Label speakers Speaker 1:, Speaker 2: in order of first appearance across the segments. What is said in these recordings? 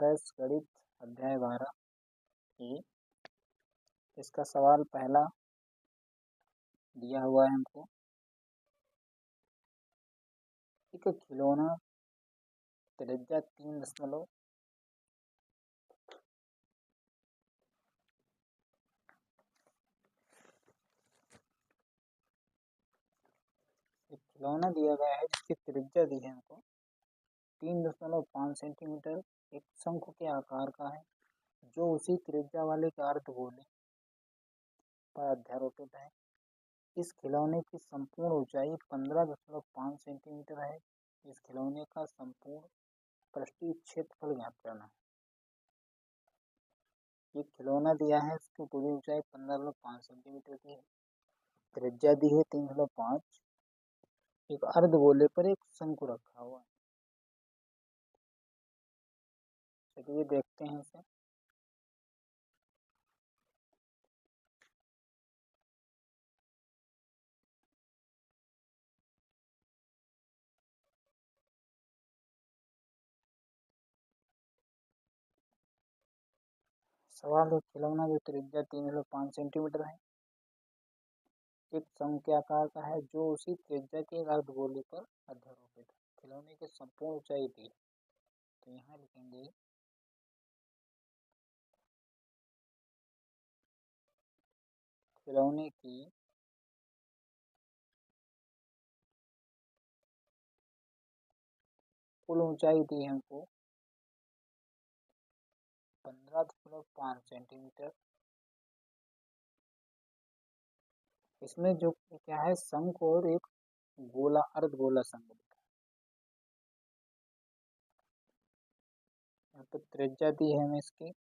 Speaker 1: 10 गणित अध्याय 12 की इसका सवाल पहला दिया हुआ है हमको। एक खिलौना त्रिज्या 3 एक खिलौना दिया गया है जिसकी त्रिज्या दी है हमको 3.5 सेंटीमीटर, एक शंकु के आकार का है जो उसी त्रिज्या वाले के अर्धगोले पर अध्यारोपित है। इस खिलौने की संपूर्ण ऊंचाई 15.5 सेंटीमीटर है। इस खिलौने का संपूर्ण पृष्ठीय क्षेत्रफल ज्ञात करना है। ये खिलौना दिया है, इसकी पूरी ऊंचाई 15.5 सेंटीमीटर की है, त्रिज्या दी है 3.5, एक अर्धगोले पर एक शंकु रखा हुआ है। चलिए देखते हैं इसे। सवाल है, खिलौना जो त्रिज्या 3.5 सेंटीमीटर है, एक शंकु के आकार का है जो उसी त्रिज्या के एक अर्धगोले पर अध्यारोपित है। खिलौने की संपूर्ण ऊंचाई दी है, तो यहाँ लिखेंगे खिलौने की कुल ऊंचाई दी है हमको 15.5 सेंटीमीटर। इसमें जो क्या है, शंकु और एक गोला अर्धगोला शंकु दिखा है। यहाँ पे त्रिज्या दी है हमें, इसकी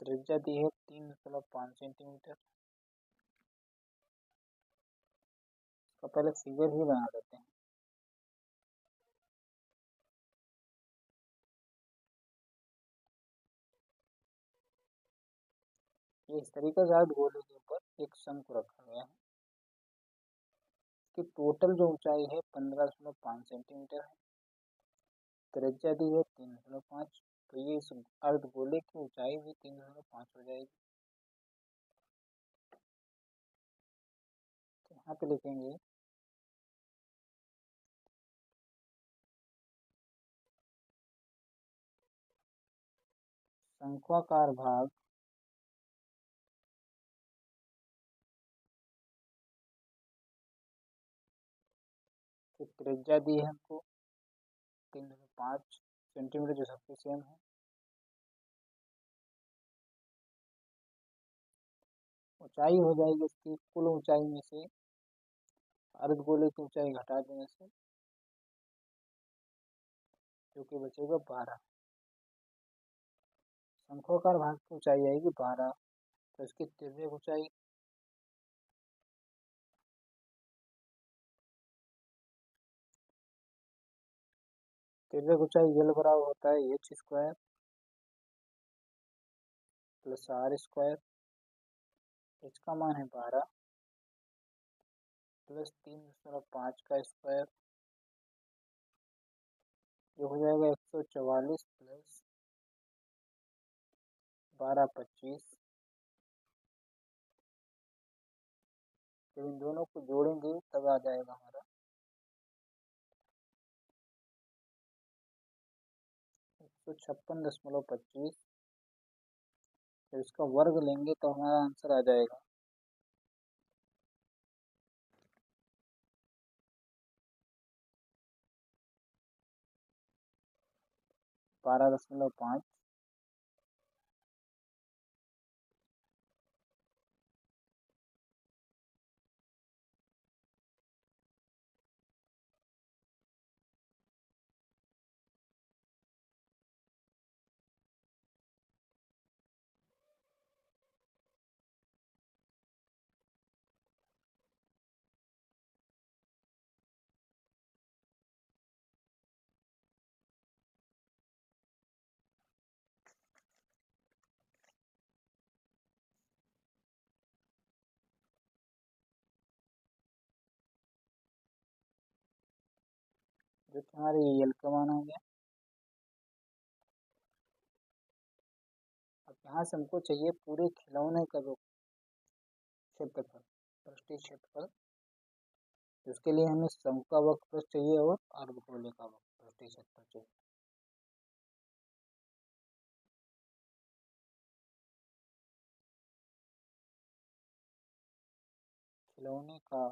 Speaker 1: त्रिज्या दी है 3.5 सेंटीमीटर। तो पहले फिगर ही बना देते हैं। ये इस तरीके से अर्धगोले के ऊपर एक शंकु रखा गया है। इसकी टोटल जो ऊंचाई है 15.5 सेंटीमीटर है, त्रिज्या दी है 3.5, तो ये इस अर्धगोले की ऊंचाई भी 3.5 हो जाएगी। तो यहाँ पे लिखेंगे शंक्वाकार भाग की त्रिज्या दी है हमको 3.5 सेंटीमीटर, जो सबकी सेम है। ऊंचाई हो जाएगी इसकी कुल ऊंचाई में से अर्धगोले की ऊंचाई घटा देने से जो कि बचेगा 12। शंक्वाकार भाग की ऊंचाई आएगी 12, तो इसकी तिर्यक ऊंचाई यल बराबर होता है h² प्लस r²। h का मान है 12 प्लस 3.5 का स्क्वायर, जो हो जाएगा 144 प्लस 12 25। जब इन दोनों को जोड़ेंगे तब आ जाएगा हमारा 156.25। जब इसका वर्ग लेंगे तो हमारा आंसर आ जाएगा 12.5। जो कि हमारे यल का मान यहाँ से हमको चाहिए पूरे खिलौने का जो क्षेत्रफल, पृष्ठीय क्षेत्रफल। उसके लिए हमें शंकु का वक्रपृष्ठ चाहिए और अर्धगोले का पृष्ठीय क्षेत्रफल चाहिए। खिलौने का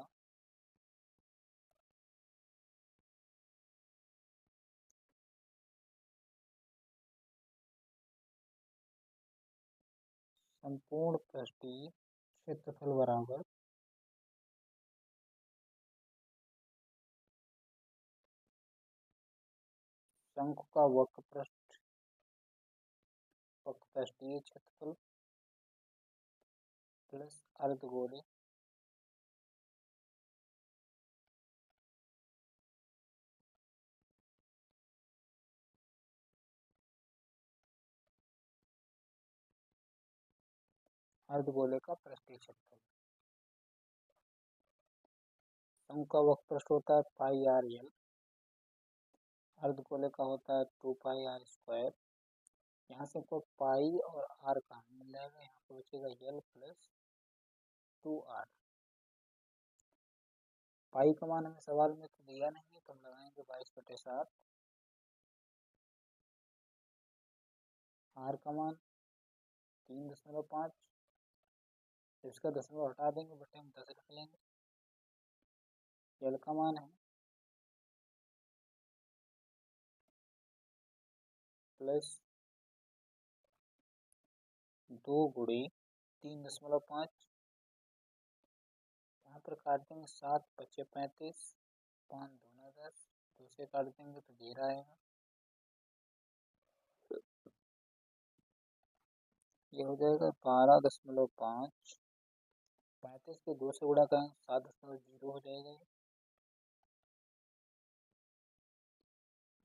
Speaker 1: संपूर्ण पृष्ठीय क्षेत्रफल बराबर शंकु का वक्रपृष्ठीय क्षेत्रफल प्लस अर्धगोले का पृष्ठीय क्षेत्रफल। शंकु का वक्रपृष्ठ होता है पाई आर एल, अर्धगोले का होता है 2 पाई आर स्क्वायर। यहाँ से हमको पाई और आर का मिल जाएगा, यहाँ पे बचेगा एल प्लस 2 आर। पाई का मान हमें सवाल में तो दिया नहीं है, तो हम लगाएंगे 22/7। आर का मान 3.5, इसका दशमलव हटा देंगे, बटे में 10 रख लेंगे। एल का मान है प्लस 2 गुणे 3.5, यहाँ पर काट देंगे 7 × 5 = 35, 5 × 2 = 10, 2 से काट देंगे तो 13 आएगा। ये हो जाएगा 12.5, 35 के 2 से गुणा करेंगे 7.0 हो जाएगा,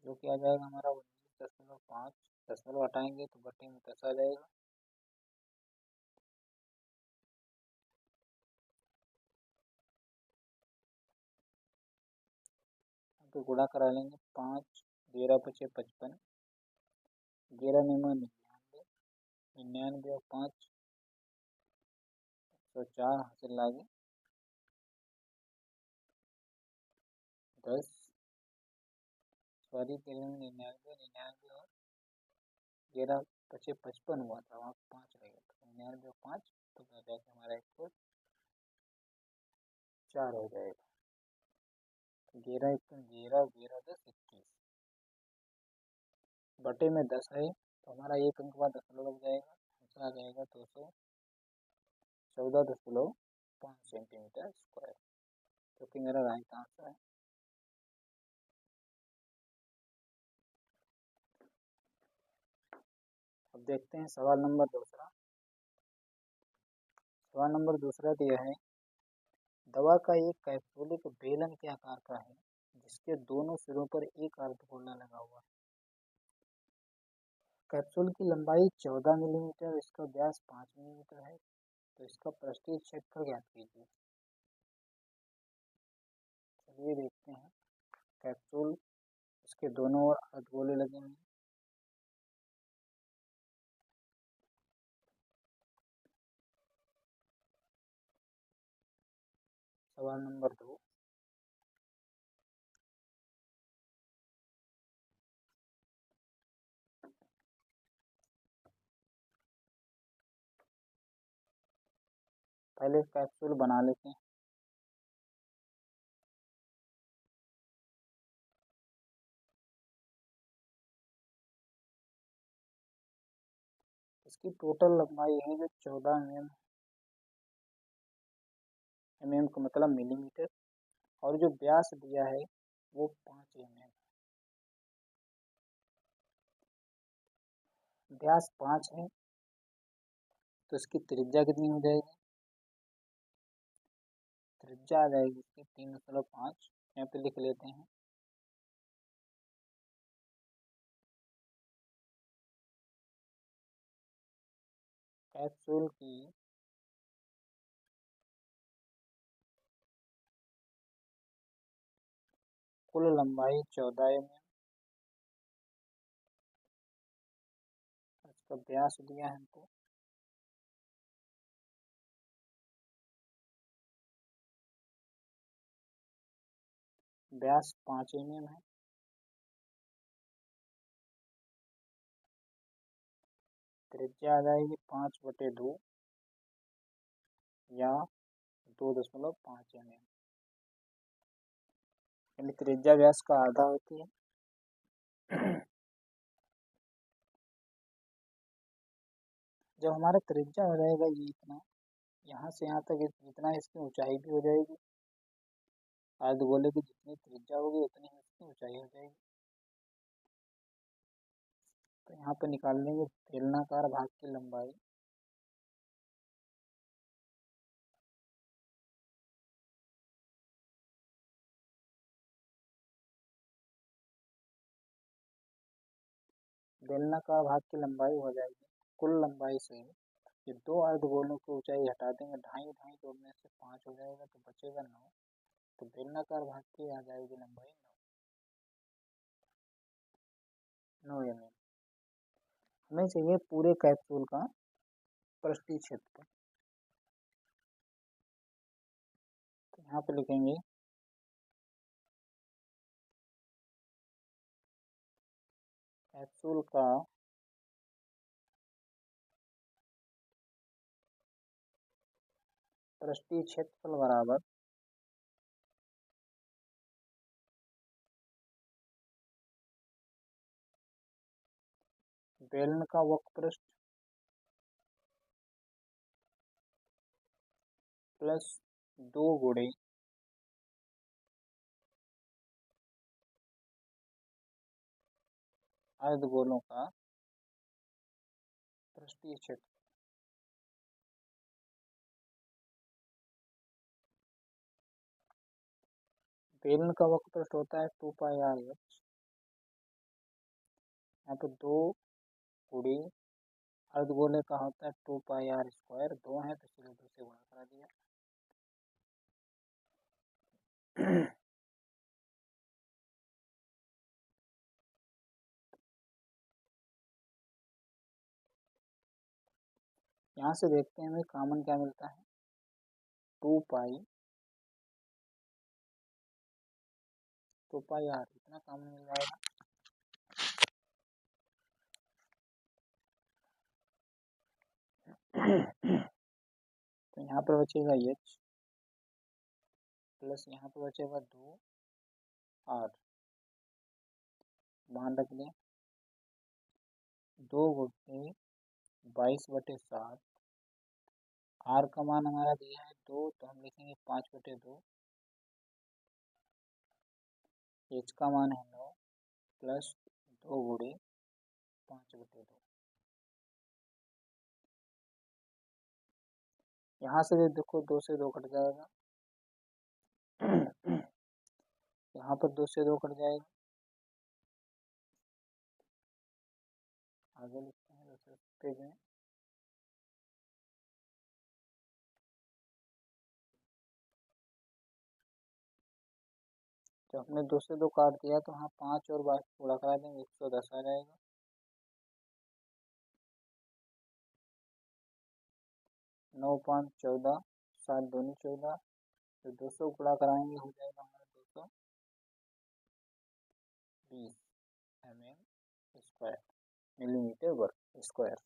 Speaker 1: जो कि आ जाएगा हमारा 19.5। दशमलव हटाएंगे तो बटे में 10 आ जाएगा। तो गुणा करा लेंगे 5, 13 × 5 = 55, 11 × 9 = 99, 99 और 5 104 हासिल लागे 10, सॉरी 99, 99 और 11 × 5 = 55 हुआ था, वहाँ 5 रहेगा, तो 99 और 5 तो जाके हमारा 104 हो जाएगा। 11 × 11, 11 × 10 = 21, बटे में 10 है तो हमारा एक अंक बाद दशमलव लग जाएगा, आंसर आ जाएगा 214.5 सेंटीमीटर स्क्वायर, जो कि मेरा राइट आंसर है। अब देखते हैं सवाल नंबर दूसरा। सवाल नंबर दूसरा दिया है, दवा का एक कैप्सूलिक बेलन के आकार का है जिसके दोनों सिरों पर एक अर्धगोला लगा हुआ है। कैप्सूल की लंबाई 14 मिलीमीटर, इसका व्यास 5 मिलीमीटर है, तो इसका पृष्ठीय क्षेत्रफल ज्ञात कीजिए। चलिए देखते हैं। कैप्सूल, इसके दोनों ओर अर्धगोले लगे हुए हैं। सवाल नंबर 2, पहले कैप्सूल बना लेते हैं। इसकी टोटल लंबाई है जो 14 mm का मतलब मिलीमीटर, और जो व्यास दिया है वो 5 mm। व्यास 5 है तो इसकी त्रिज्या कितनी हो जाएगी? त्रिज्या आ जाएगी इसकी 3.5, यहाँ पे लिख लेते हैं। कैप्सूल की कुल लंबाई 14 mm, इसका व्यास दिया है हमको व्यास 5 mm है, त्रिज्या आ जाएगी 5/2 या 2.5 mm, यानी त्रिज्या व्यास का आधा होती है। जब हमारा त्रिज्या हो जाएगा ये इतना, यहाँ से यहाँ तक जितना इसकी ऊंचाई भी हो जाएगी, अर्धगोले की जितनी त्रिज्या होगी उतनी ही इसकी ऊंचाई हो जाएगी। तो यहाँ पर निकाल लेंगे बेलनाकार भाग की लंबाई, बेलनाकार भाग की लंबाई हो जाएगी कुल लंबाई से ये 2 अर्धगोलों की ऊंचाई हटा देंगे, 2.5 जोड़ने से 5 हो जाएगा तो बचेगा 9। तो बेलनाकार भाग की आ जाएगी लंबाई 9 mm। हमें चाहिए पूरे कैप्सूल का पृष्ठीय क्षेत्रफल, तो यहाँ पे लिखेंगे कैप्सूल का पृष्ठीय क्षेत्रफल बराबर बेलन का वक्रपृष्ठ प्लस 2 गुणे अर्धगोलों का पृष्ठीय क्षेत्र। बेलन का वक्रपृष्ठ होता है 2πr/h, यहाँ पे 2 गुणे अर्धगोले का होता है 2πr², 2 है तो इसलिए 2 से गुणा करा दिया। यहाँ से देखते हैं हमें कॉमन क्या मिलता है, 2πr, इतना कॉमन मिल जाएगा। तो यहाँ पर बचेगा h प्लस यहाँ पर बचेगा 2r, मान रख दें 2 गुणे 22/7, r का मान हमारा दिया है 2 तो हम लिखेंगे 5/2, h का मान है 9 प्लस 2 गुणे 5/2। यहाँ से भी देखो 2 से 2 कट जाएगा, यहाँ पर 2 से 2 कट जाएगा। आगे लिखते हैं दूसरे पेज में, तो हमने 2 से 2 काट दिया तो हाँ 5 और 22 पूरा करा देंगे, 110 आ जाएगा। 9 5 14, 7 दूनी 14, तो 200 गुणा कराएंगे हो जाएगा हमारा 220 mm², मिलीमीटर वर्ग स्क्वायर।